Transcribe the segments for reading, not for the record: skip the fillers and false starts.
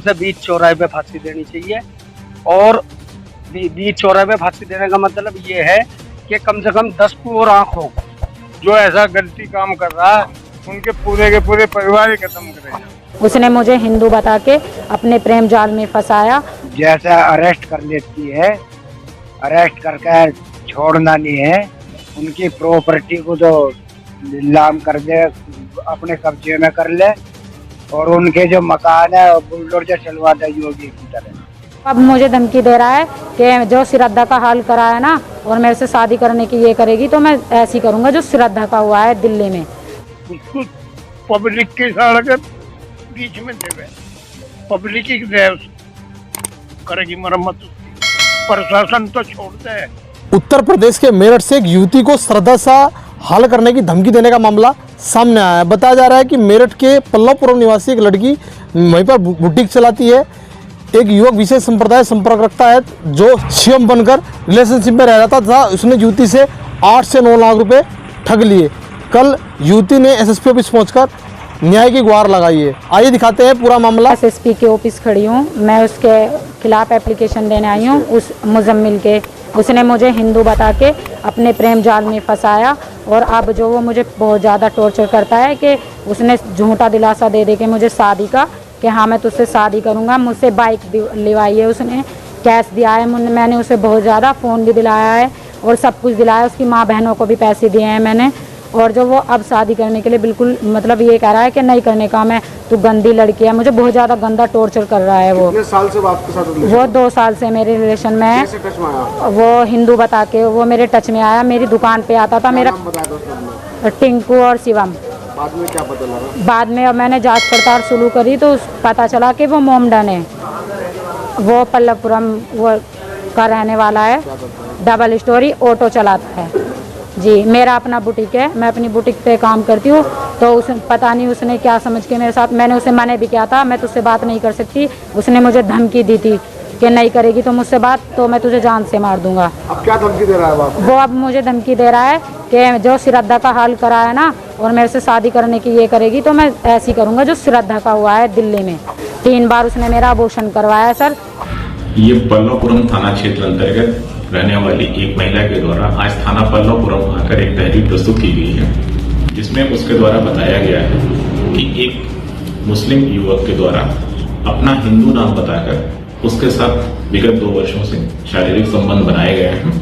उसे बीच चौराहे पे फांसी देनी चाहिए। और बीच चौराहे पे फांसी देने का मतलब ये है कि कम से कम 10 को और आंख हो। जो ऐसा गलती काम कर रहा है उनके पूरे के पूरे परिवार ही खत्म करेगा। उसने मुझे हिंदू बता के अपने प्रेम जाल में फंसाया। जैसा अरेस्ट कर लेती है, अरेस्ट करके छोड़ना नहीं है, उनकी प्रॉपर्टी को तो नीलाम कर दे, अपने कब्जे में कर ले और उनके जो मकान है बुलडोजर चलवा दे योगी की तरह। अब मुझे धमकी दे रहा है कि जो श्रद्धा का हाल करा है ना और मेरे से शादी करने की ये करेगी तो मैं ऐसी करूंगा जो श्रद्धा का हुआ है दिल्ली में। उसको पब्लिक के सड़क बीच में देवे, पब्लिक ही करेगी मरम्मत, प्रशासन तो छोड़ दे। उत्तर प्रदेश के मेरठ से एक युवती को श्रद्धा सा हाल करने की धमकी देने का मामला सामने आया है। बताया जा रहा है कि मेरठ के पल्लवपुरम निवासी एक लड़की वहीं पर बुटीक चलाती है। एक युवक विशेष संप्रदाय संपर्क रखता है जो शिवम बनकर रिलेशनशिप में रह रहा था। उसने युवती से 8 से 9 लाख रुपए ठग लिए। कल युवती ने एसएसपी ऑफिस पहुंचकर न्याय की गुहार लगाई है। आइए दिखाते हैं पूरा मामला। एसएसपी के ऑफिस खड़ी हूँ, मैं उसके खिलाफ एप्लीकेशन देने आई हूँ। उस मुजम्मिल के उसने मुझे हिंदू बता के अपने प्रेम जाल में फंसाया और अब जो वो मुझे बहुत ज़्यादा टॉर्चर करता है कि उसने झूठा दिलासा दे दे के मुझे शादी का कि हाँ मैं तुझसे शादी करूँगा। मुझसे बाइक लिवाई है, उसने कैश दिया है, मैंने उसे बहुत ज़्यादा फ़ोन भी दिलाया है और सब कुछ दिलाया। उसकी माँ बहनों को भी पैसे दिए हैं मैंने। और जो वो अब शादी करने के लिए बिल्कुल मतलब ये कह रहा है कि नहीं करने का, मैं तू गंदी लड़की है, मुझे बहुत ज़्यादा गंदा टॉर्चर कर रहा है। वो कितने साल से आपके साथ वो 2 साल से मेरे रिलेशन में है। कैसे टच में आया? वो हिंदू बता के वो मेरे टच में आया, मेरी दुकान पे आता था। मेरा नाम बताया था उसने? टिंकू और शिवम। बाद में क्या पता लगा? बाद में अब मैंने जांच पड़ताल शुरू करी तो पता चला कि वो मोमडन है, वो पल्लवपुरम वो का रहने वाला है, डबल स्टोरी ऑटो चलाता है जी। मेरा अपना बुटीक है, मैं अपनी बुटीक पे काम करती हूँ। तो उस पता नहीं उसने क्या समझ के मेरे साथ, मैंने उसे मना भी किया था मैं तुझसे बात नहीं कर सकती। उसने मुझे धमकी दी थी कि नहीं करेगी तो मुझसे बात तो मैं तुझे जान से मार दूंगा। अब क्या धमकी दे रहा है बाप? वो अब मुझे धमकी दे रहा है कि जो श्रद्धा का हाल करा है ना और मेरे से शादी करने की ये करेगी तो मैं ऐसी करूँगा जो श्रद्धा का हुआ है दिल्ली में। 3 बार उसने मेरा आभूषण करवाया सर। ये पल्लवपुरम थाना क्षेत्र अंतर्गत रहने वाली एक महिला के द्वारा आज थाना पल्लवपुरम आकर एक तहरीर प्रस्तुत की गई है, जिसमें उसके द्वारा बताया गया है कि एक मुस्लिम युवक के द्वारा अपना हिंदू नाम बताकर उसके साथ विगत 2 वर्षों से शारीरिक संबंध बनाए गए हैं।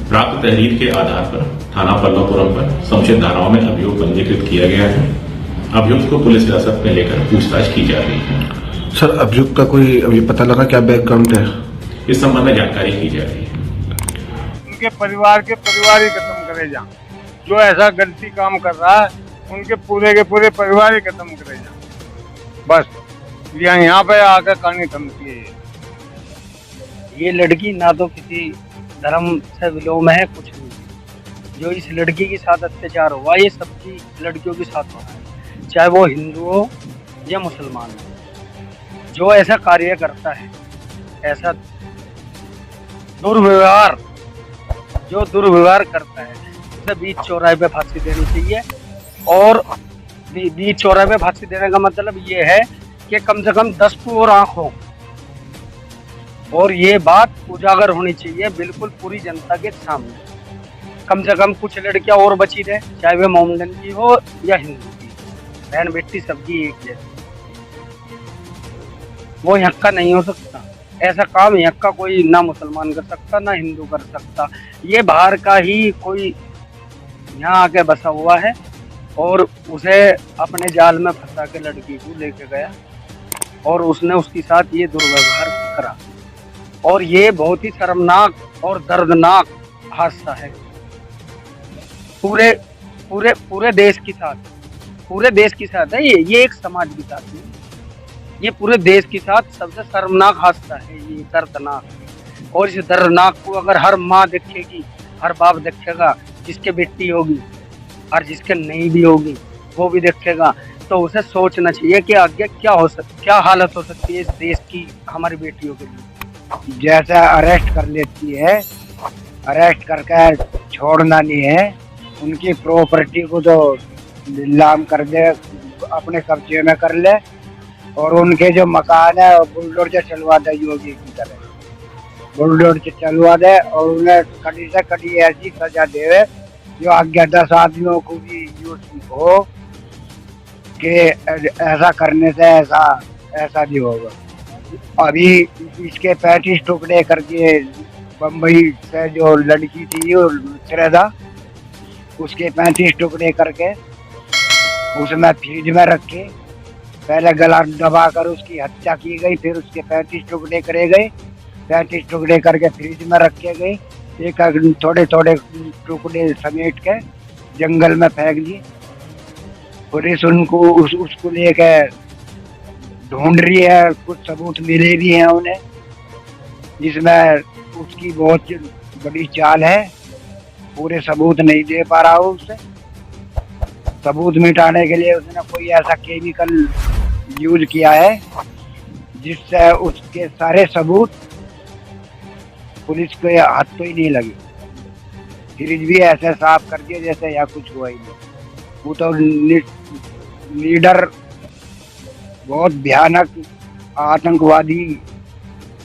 प्राप्त तहरीर के आधार पर थाना पल्लवपुरम पर समुचित धाराओं में अभियोग पंजीकृत किया गया है। अभियुक्त को पुलिस हिरासत में लेकर पूछताछ की जा रही है। सर अभियुक्त का कोई अभी पता लगा क्या बैकग्राउंड है? इस संबंध में जानकारी की जा रही है। उनके परिवार के परिवार ही खत्म करे जा। जो ऐसा गलती काम कर रहा है उनके पूरे के पूरे परिवार ही खत्म करे जा। बस यहाँ पे आकर कहानी थमती है। ये लड़की ना तो किसी धर्म से विलोम है, कुछ नहीं। जो इस लड़की के साथ अत्याचार हुआ ये सबकी लड़कियों के साथ हो रहा है, चाहे वो हिंदू हो या मुसलमान हो। जो ऐसा कार्य करता है, ऐसा दुर्व्यवहार जो दुर्व्यवहार करता है, उसे बीच चौराहे पे फांसी देनी चाहिए। और बीच चौराहे पे फांसी देने का मतलब ये है कि कम से कम 10 को और आंख हो और ये बात उजागर होनी चाहिए बिल्कुल पूरी जनता के सामने। कम से कम कुछ लड़कियां और बची रहे, चाहे वे मोमडन की हो या हिंदू की, बहन बेटी सबकी एक जैसी। वो यहाँ का नहीं हो सकता ऐसा काम, यहाँ का कोई ना मुसलमान कर सकता ना हिंदू कर सकता। ये बाहर का ही कोई यहाँ आके बसा हुआ है और उसे अपने जाल में फंसा के लड़की को लेके गया और उसने उसके साथ ये दुर्व्यवहार करा। और ये बहुत ही शर्मनाक और दर्दनाक हादसा है पूरे पूरे पूरे देश के साथ है। ये एक समाज के साथ नहीं, ये पूरे देश के साथ सबसे शर्मनाक हादसा है ये, दर्दनाक। और इस दर्दनाक को अगर हर माँ देखेगी, हर बाप देखेगा, जिसके बेटी होगी और जिसके नहीं भी होगी वो भी देखेगा, तो उसे सोचना चाहिए कि आगे क्या हालत हो सकती है इस देश की हमारी बेटियों के लिए। जैसा अरेस्ट कर लेती है, अरेस्ट करके छोड़ना नहीं है, उनकी प्रॉपर्टी को तो नीलाम कर दे, अपने कब्जे में कर ले और उनके जो मकान है बुलडोजर चलवा दे योगी की तरह, बुलडोजर चलवा दे और उन्हें कड़ी से कड़ी ऐसी सजा दे जो आगे 10 आदमियों को भी यूज हो कि ऐसा करने से ऐसा नहीं होगा। अभी इसके 35 टुकड़े करके बम्बई से जो लड़की थी श्रद्धा, उसके 35 टुकड़े करके उसमें फ्रिज में रखे, पहले गला दबाकर उसकी हत्या की गई, फिर उसके 35 टुकड़े करे गए, 35 टुकड़े करके फ्रिज में रखे गए, एक थोड़े थोड़े टुकड़े समेट के जंगल में फेंक दिए। पुलिस उनको उसको लेके ढूंढ रही है, कुछ सबूत मिले भी हैं उन्हें, जिसमें उसकी बहुत बड़ी चाल है, पूरे सबूत नहीं दे पा रहा हो उसे। सबूत मिटाने के लिए उसने कोई ऐसा केमिकल यूज किया है जिससे उसके सारे सबूत पुलिस के हाथ तो ही नहीं लगे। फ्रिज भी ऐसे साफ कर दिया जैसे यहाँ कुछ हुआ ही नहीं। वो तो लीडर बहुत भयानक आतंकवादी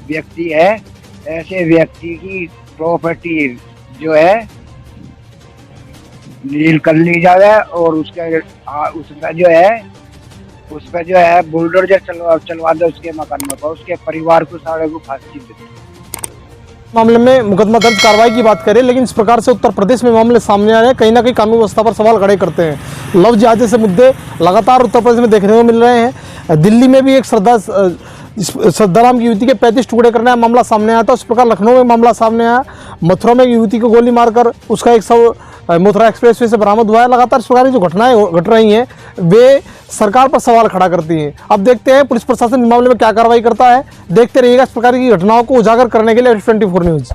व्यक्ति है। ऐसे व्यक्ति की प्रॉपर्टी जो है नील कर ली जाए और उसपे जो है बुलडोजर चलवा दे उसके मकान में, उसके परिवार को सारे को फांसी दे। मामले में मुकदमा दर्ज कार्रवाई की बात करें, लेकिन इस प्रकार से उत्तर प्रदेश में मामले सामने आ रहे हैं, कहीं ना कहीं कानून व्यवस्था पर सवाल खड़े करते हैं। लव जिहाद जैसे मुद्दे लगातार उत्तर प्रदेश में देखने को मिल रहे हैं। दिल्ली में भी एक श्रद्धाराम की युवती के 35 टुकड़े करने का मामला सामने आया था। उस प्रकार लखनऊ में मामला सामने आया, मथुरा में एक युवती को गोली मारकर उसका एक शव मथुरा एक्सप्रेसवे से बरामद हुआ है। लगातार इस प्रकार की जो घटनाएं घट रही हैं वे सरकार पर सवाल खड़ा करती हैं। अब देखते हैं पुलिस प्रशासन इस मामले में क्या कार्रवाई करता है। देखते रहिएगा इस प्रकार की घटनाओं को उजागर करने के लिए 24 न्यूज़।